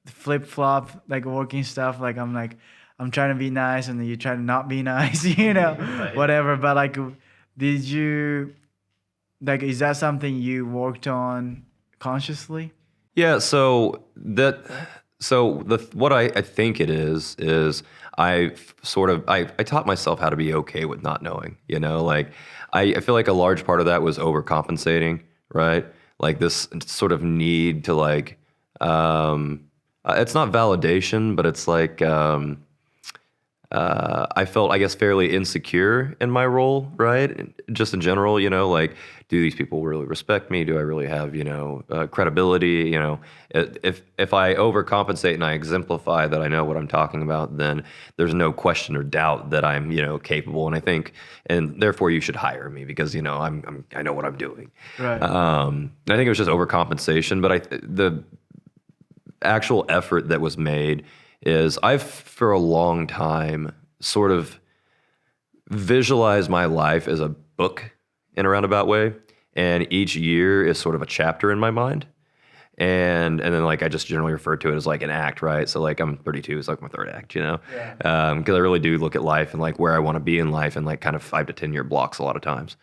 S2: flip flop, like working stuff. Like I'm trying to be nice, and then you try to not be nice,
S1: Right.
S2: whatever. But like, did you, like, is that something you worked on consciously?
S1: Yeah, what I think it is I taught myself how to be okay with not knowing, like I feel like a large part of that was overcompensating, right? Like this sort of need to like, it's not validation, but it's like, I felt, I guess, fairly insecure in my role, right? Just in general, like, do these people really respect me? Do I really have, credibility? If I overcompensate and I exemplify that I know what I'm talking about, then there's no question or doubt that I'm, capable. And I think, and therefore you should hire me because, I know what I'm doing.
S2: Right.
S1: I think it was just overcompensation, but the actual effort that was made is I've for a long time sort of visualized my life as a book in a roundabout way, and each year is sort of a chapter in my mind, and then like I just generally refer to it as like an act, right? So like I'm 32, it's like my third act, because I really do look at life and like where I want to be in life in like kind of 5 to 10 year blocks a lot of times.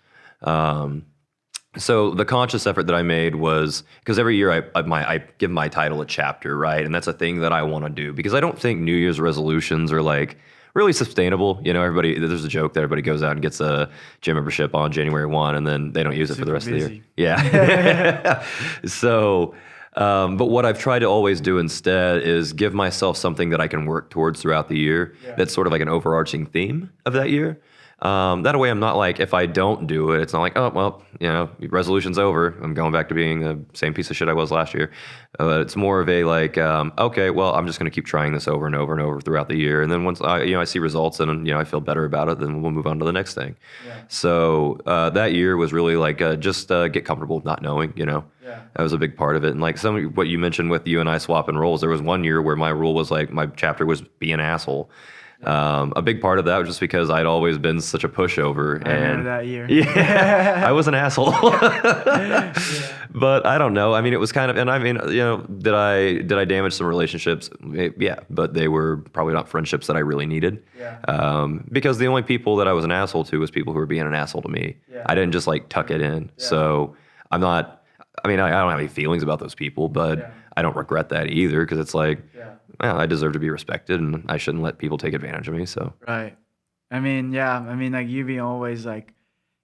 S1: So the conscious effort that I made was, because every year I give my title a chapter, right? And that's a thing that I want to do, because I don't think New Year's resolutions are like really sustainable. There's a joke that everybody goes out and gets a gym membership on January 1 and then they don't use it for the rest of the year. Yeah. So, but what I've tried to always do instead is give myself something that I can work towards throughout the year. That's sort of like an overarching theme of that year. That way I'm not like, if I don't do it, it's not like, oh, well, resolution's over. I'm going back to being the same piece of shit I was last year. It's more of a like, okay, well, I'm just going to keep trying this over and over and over throughout the year. And then once I see results and, I feel better about it, then we'll move on to the next thing. So, that year was really like, just get comfortable with not knowing, That was a big part of it. And like what you mentioned with you and I swapping roles, there was one year where my rule was like, my chapter was be an asshole. A big part of that was just because I'd always been such a pushover.
S2: I remember that year.
S1: Yeah, I was an asshole. But I don't know. I mean, it was kind of, and I mean, did I damage some relationships? Yeah, but they were probably not friendships that I really needed. Because the only people that I was an asshole to was people who were being an asshole to me. I didn't just like tuck it in. So I'm not, I mean, I don't have any feelings about those people, but I don't regret that either, because it's like, well, I deserve to be respected, and I shouldn't let people take advantage of me. So
S2: right. I mean, like you being always like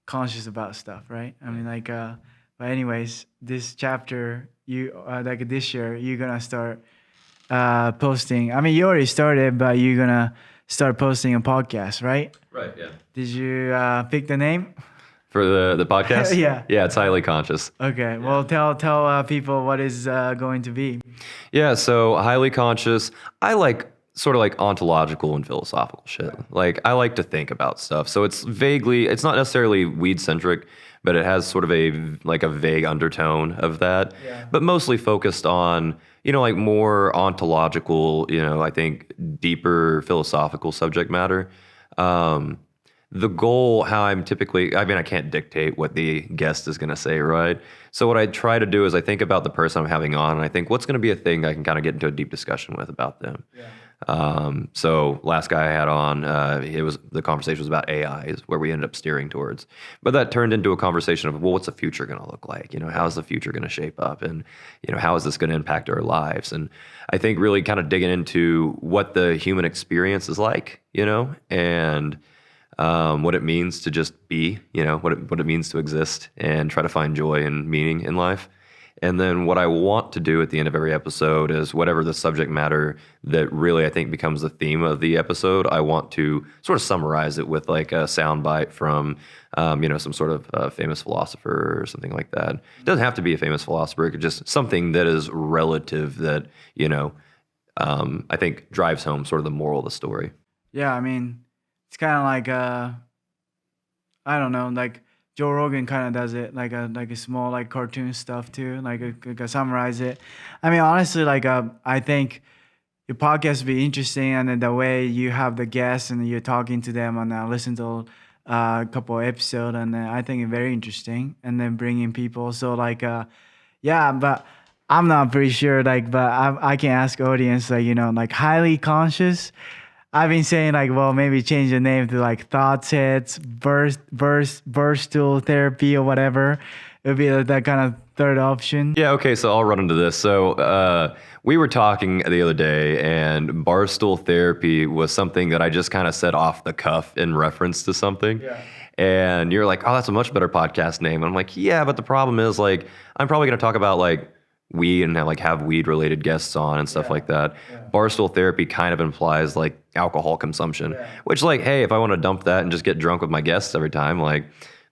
S2: conscious about stuff, right? I mean, like, but anyways, this chapter, you like this year, you're gonna start posting. I mean, you already started, but you're gonna start posting a podcast, right?
S1: Right. Yeah.
S2: Did you pick the name?
S1: For the podcast?
S2: Yeah.
S1: Yeah, it's highly conscious.
S2: Okay. Well, tell people what is going to be.
S1: Yeah, so highly conscious. I like sort of like ontological and philosophical shit. Like I like to think about stuff. So it's not necessarily weed centric, but it has sort of a vague undertone of that. But mostly focused on, like more ontological, I think deeper philosophical subject matter. The goal, how I'm typically, I mean, I can't dictate what the guest is going to say, right? So what I try to do is I think about the person I'm having on, and I think what's going to be a thing I can kind of get into a deep discussion with about them. So last guy I had on, the conversation was about AI, is where we ended up steering towards. But that turned into a conversation of, well, what's the future going to look like? How's the future going to shape up, and how is this going to impact our lives? And I think really kind of digging into what the human experience is like, and what it means to just be, what it means to exist and try to find joy and meaning in life. And then what I want to do at the end of every episode is whatever the subject matter that really I think becomes the theme of the episode, I want to sort of summarize it with like a soundbite from, some sort of famous philosopher or something like that. It doesn't have to be a famous philosopher. It could just something that is relative that, I think drives home sort of the moral of the story.
S2: Yeah, I mean, it's kind of like I don't know, like Joe Rogan kind of does it, like a small like cartoon stuff too, like summarize it. I mean, honestly, like I think your podcast would be interesting, and then the way you have the guests and you're talking to them, and I listen to a couple of episodes, and I think it's very interesting, and then bringing people. So like, yeah, but I'm not pretty sure, like, but I can ask audience, like, like highly conscious. I've been saying like, well, maybe change the name to like thoughts heads, burstool therapy or whatever. It would be that kind of third option.
S1: Yeah, okay, so I'll run into this. So we were talking the other day, and barstool therapy was something that I just kind of said off the cuff in reference to something. Yeah. And you're like, oh, that's a much better podcast name. And I'm like, yeah, but the problem is like, I'm probably going to talk about like weed and have weed related guests on and stuff like that. Yeah. Barstool therapy kind of implies like alcohol consumption, which like, hey, if I want to dump that and just get drunk with my guests every time, like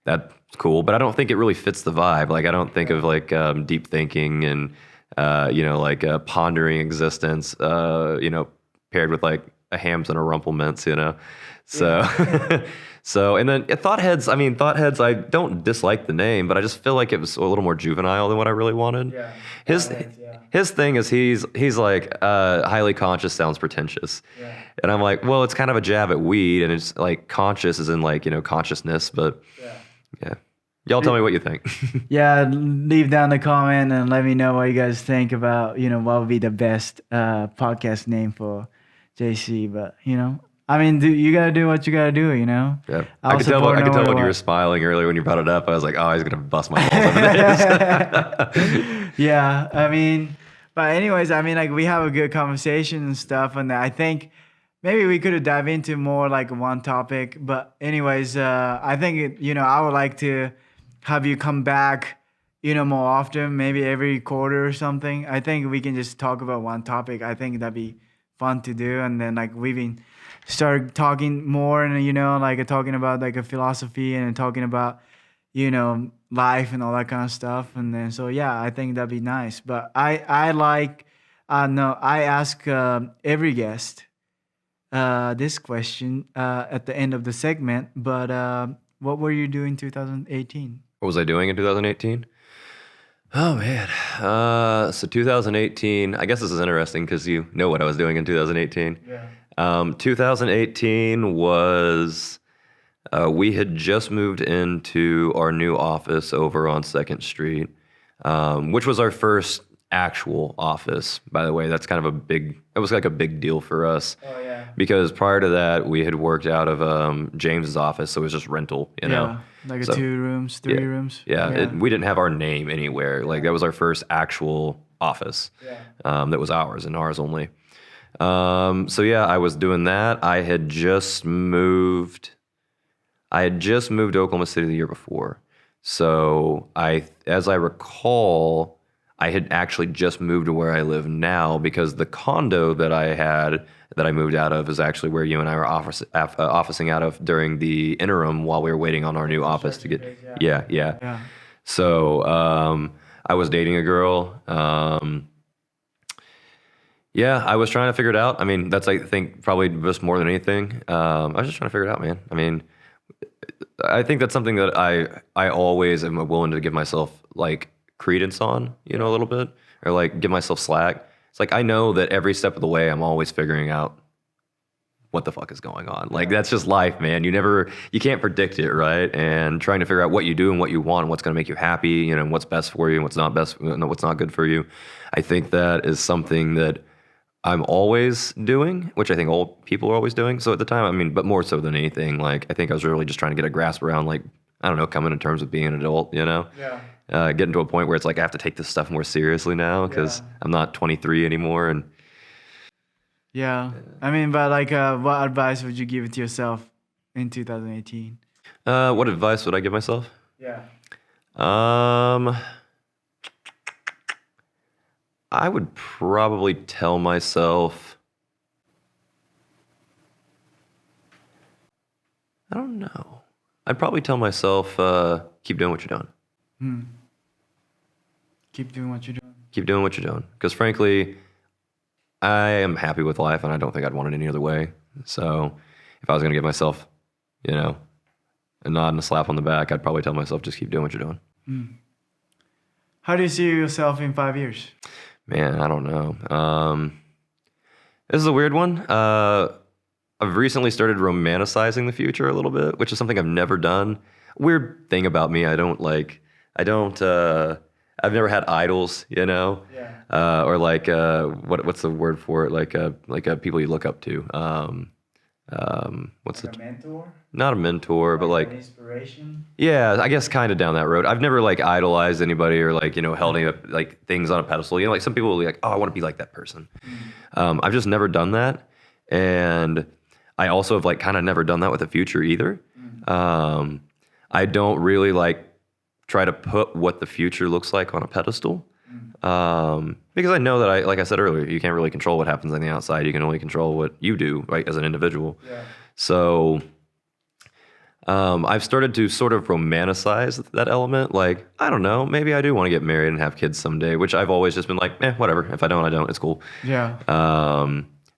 S1: that's cool. But I don't think it really fits the vibe. Like I don't think of like deep thinking and pondering existence, paired with like a hams and a rumplements, So, so, and then Thought Heads, I don't dislike the name, but I just feel like it was a little more juvenile than what I really wanted. Yeah. His thing is he's like, highly conscious sounds pretentious. Yeah. And I'm like, well, it's kind of a jab at weed, and it's like conscious is in like, consciousness, but yeah. Y'all tell me what you think.
S2: Yeah, leave down the comment and let me know what you guys think about, what would be the best podcast name for JC, but, I mean, you gotta do what you gotta do,
S1: Yeah, I could tell when you were smiling earlier when you brought it up. I was like, oh, he's gonna bust my balls over this.
S2: Yeah, I mean, but anyways, I mean, like we have a good conversation and stuff, and I think maybe we could dive into more like one topic. But anyways, I think I would like to have you come back, more often, maybe every quarter or something. I think we can just talk about one topic. I think that'd be fun to do, and then like we've been start talking more and like talking about like a philosophy and talking about life and all that kind of stuff, and then so yeah, I think that'd be nice. But I ask every guest this question at the end of the segment, but what were you doing in 2018?
S1: What was I doing in 2018? Oh man, so 2018, I guess this is interesting because you know what I was doing in 2018. Yeah. 2018 was, we had just moved into our new office over on 2nd Street, which was our first actual office, by the way. That's kind of it was like a big deal for us. Oh, yeah. Because prior to that, we had worked out of James's office, so it was just rental,
S2: Like 2 rooms, 3 rooms.
S1: Yeah, we didn't have our name anywhere. Like that was our first actual office that was ours and ours only. So yeah, I was doing that. I had just moved to Oklahoma City the year before. So as I recall, I had actually just moved to where I live now, because the condo that I moved out of is actually where you and I were officing out of during the interim while we were waiting on our new office to get. Yeah. So I was dating a girl. Yeah, I was trying to figure it out. I mean, that's, I think, probably just more than anything. I was just trying to figure it out, man. I mean, I think that's something that I always am willing to give myself, like, credence on, a little bit, or, like, give myself slack. It's like I know that every step of the way I'm always figuring out what the fuck is going on. Like, that's just life, man. You can't predict it, right? And trying to figure out what you do and what you want and what's going to make you happy, and what's best for you and what's not good for you. I think that is something that I'm always doing, which I think all people are always doing. So at the time, I mean, but more so than anything, like I think I was really just trying to get a grasp around, like, I don't know, coming to terms with being an adult,
S2: Yeah.
S1: getting to a point where it's like I have to take this stuff more seriously now because
S2: Yeah.
S1: I'm not 23 anymore. And
S2: Yeah. I mean, but like, what advice would you give to yourself in 2018?
S1: what advice would I give myself?
S2: Yeah.
S1: Um, I would probably tell myself, I don't know. I'd probably tell myself, keep doing what you're doing.
S2: Hmm. Keep doing what you're doing.
S1: Keep doing what you're doing. Because frankly, I am happy with life and I don't think I'd want it any other way. So if I was going to give myself, you know, a nod and a slap on the back, I'd probably tell myself, just keep doing what you're doing.
S2: How do you see yourself in 5 years?
S1: Man, I don't know. This is a weird one. I've recently started romanticizing the future a little bit, which is something I've never done. Weird thing about me, I've never had idols,
S2: Yeah.
S1: or like, what's the word for it? Like people you look up to. What's
S2: Like
S1: the,
S2: a mentor?
S1: not a mentor, but
S2: An
S1: like,
S2: inspiration?
S1: yeah, I guess kind of down that road. I've never like idolized anybody or like, held any like things on a pedestal. Like some people will be like, oh, I want to be like that person. I've just never done that. And I also have like kind of never done that with the future either. I don't really like try to put what the future looks like on a pedestal. Because I know that like I said earlier, you can't really control what happens on the outside. You can only control what you do, right, as an individual.
S2: Yeah.
S1: So I've started to sort of romanticize that element. Like, I don't know, maybe I do want to get married and have kids someday, which I've always just been like, whatever. If I don't, I don't. It's cool.
S2: Yeah.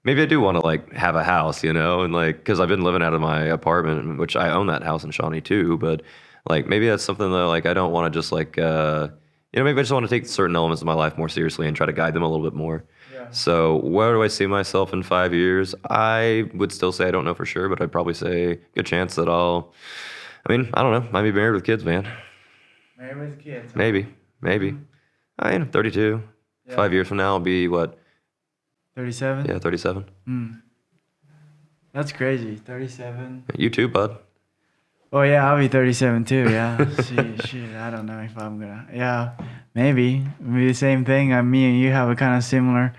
S1: Maybe I do want to like have a house, and like, because I've been living out of my apartment, which I own that house in Shawnee too, but like maybe that's something that like I don't want to just like, maybe I just want to take certain elements of my life more seriously and try to guide them a little bit more.
S2: Yeah.
S1: So where do I see myself in 5 years? I would still say I don't know for sure, but I'd probably say good chance that I don't know, might be married with kids, man.
S2: Married with kids. Huh?
S1: Maybe. I am 32.
S2: Yeah.
S1: 5 years from now, I'll be what?
S2: 37?
S1: Yeah, 37.
S2: That's crazy. 37.
S1: You too, bud.
S2: Oh yeah, I'll be 37 too. Yeah. Shit. I don't know if I'm gonna. Yeah, maybe the same thing. Me and you have a kind of similar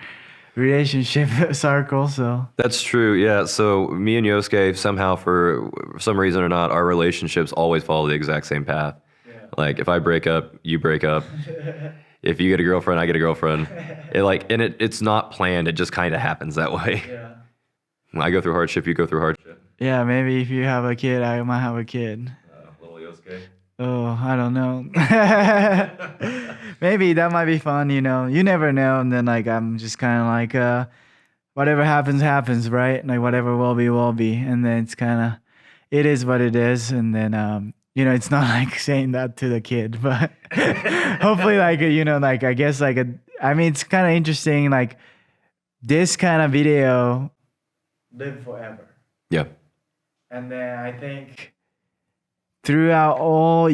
S2: relationship circle. So
S1: That's true. Yeah. So me and Yosuke, somehow for some reason or not, our relationships always follow the exact same path.
S2: yeah.
S1: Like if I break up, you break up. If you get a girlfriend, I get a girlfriend. It's not planned. It just kind of happens that way.
S2: Yeah.
S1: I go through hardship, you go through hardship.
S2: Yeah. Maybe if you have a kid, I might have a kid.
S1: Little Yosuke.
S2: Oh, I don't know. Maybe that might be fun, You never know. And then like I'm just kind of like whatever happens, happens, right? Like whatever will be, will be. And then it's kind of it is what it is. And then it's not like saying that to the kid, but hopefully like like I guess like it's kind of interesting like this kind of video live forever.
S1: Yeah.
S2: And then I think throughout all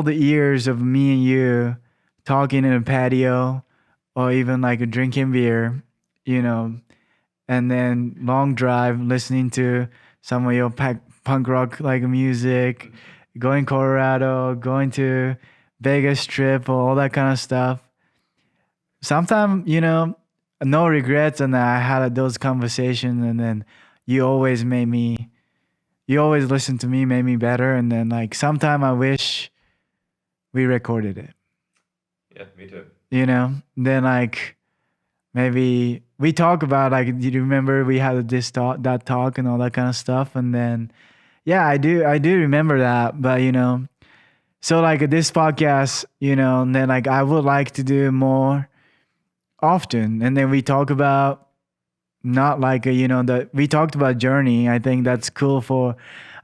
S2: the years of me and you talking in a patio or even like drinking beer, and then long drive listening to some of your punk rock like music, going Colorado, going to Vegas trip, all that kind of stuff. Sometimes, no regrets, and I had those conversations, and then you always listened to me, made me better, and then like sometime I wish we recorded it.
S1: Yeah, me too.
S2: Then like maybe we talk about like, do you remember we had that talk and all that kind of stuff, and then yeah, I do remember that, but so like this podcast, and then like I would like to do more often, and then we talk about not like we talked about journey. I think that's cool for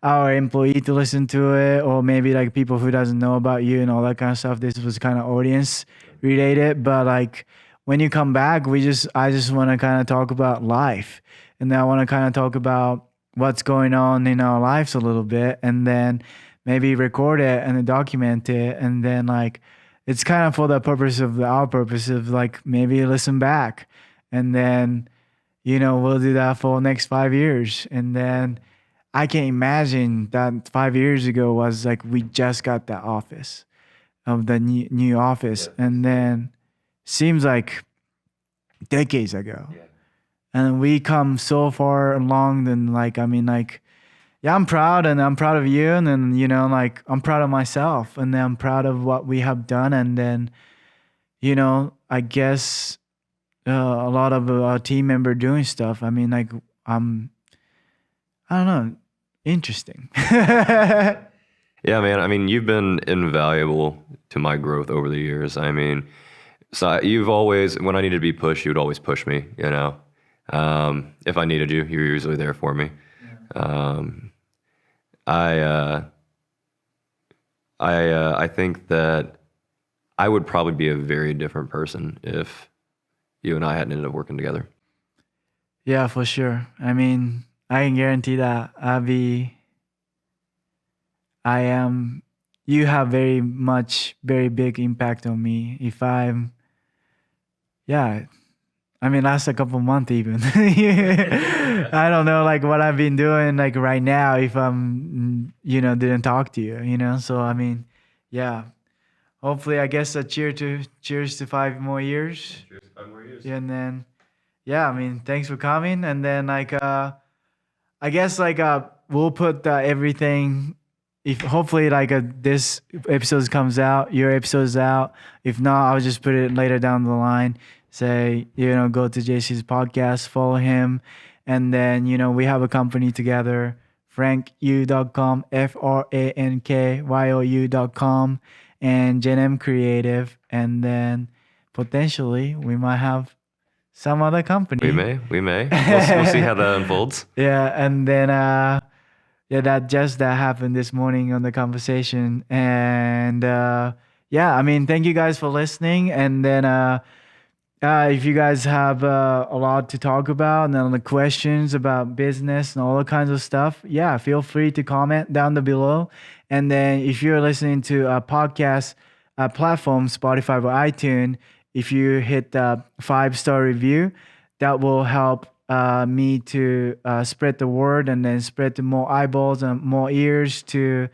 S2: our employee to listen to it, or maybe like people who doesn't know about you and all that kind of stuff. This was kind of audience related, but like when you come back, I just want to kind of talk about life, and then I want to kind of talk about what's going on in our lives a little bit, and then maybe record it and then document it, and then like it's kind of for the purpose of our purpose of like maybe listen back, and then we'll do that for next 5 years. And then I can imagine that 5 years ago was like we just got the office of the new office, and then seems like decades ago.
S1: Yeah.
S2: And we come so far along. Then yeah, I'm proud, and I'm proud of you, and then like I'm proud of myself, and then I'm proud of what we have done, and then I guess a lot of our team member doing stuff. I don't know, interesting.
S1: Yeah, man. I mean, you've been invaluable to my growth over the years. I mean, you've always, when I needed to be pushed, you would always push me, If I needed you, you were usually there for me. Um, I think that I would probably be a very different person if you and I hadn't ended up working together.
S2: Yeah, for sure. I mean, I can guarantee that I am. You have very big impact on me. If I'm, yeah. I mean, last a couple months even. I don't know, like what I've been doing, like right now. If I'm, didn't talk to you, So I mean, yeah. Hopefully, I guess cheers to 5 more years.
S1: Cheers to 5 more years.
S2: And then, yeah. I mean, thanks for coming. And then I guess we'll put everything. If hopefully this episode comes out, your episode's out. If not, I'll just put it later down the line. Say go to JC's podcast, follow him, and then we have a company together, frankyou.com, FRANKYOU.com, and GenM Creative, and then potentially we might have some other company.
S1: We may. We'll see how that unfolds.
S2: Yeah, and then that happened this morning on the conversation, and yeah, I mean, thank you guys for listening, and then if you guys have a lot to talk about and then the questions about business and all the kinds of stuff, yeah, feel free to comment down below. And then if you're listening to a podcast platform, Spotify or iTunes, if you hit the 5-star review, that will help me to spread the word, and then spread to more eyeballs and more ears to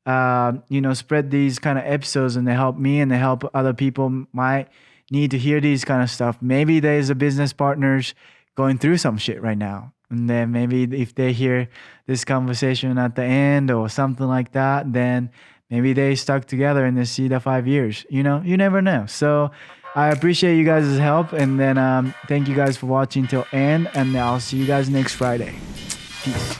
S2: spread these kind of episodes, and they help me and they help other people might need to hear these kind of stuff. Maybe there's a business partners going through some shit right now, and then maybe if they hear this conversation at the end or something like that, then maybe they stuck together and they see the 5 years. You never know. So I appreciate you guys' help, and then thank you guys for watching till end, and I'll see you guys next Friday. Peace.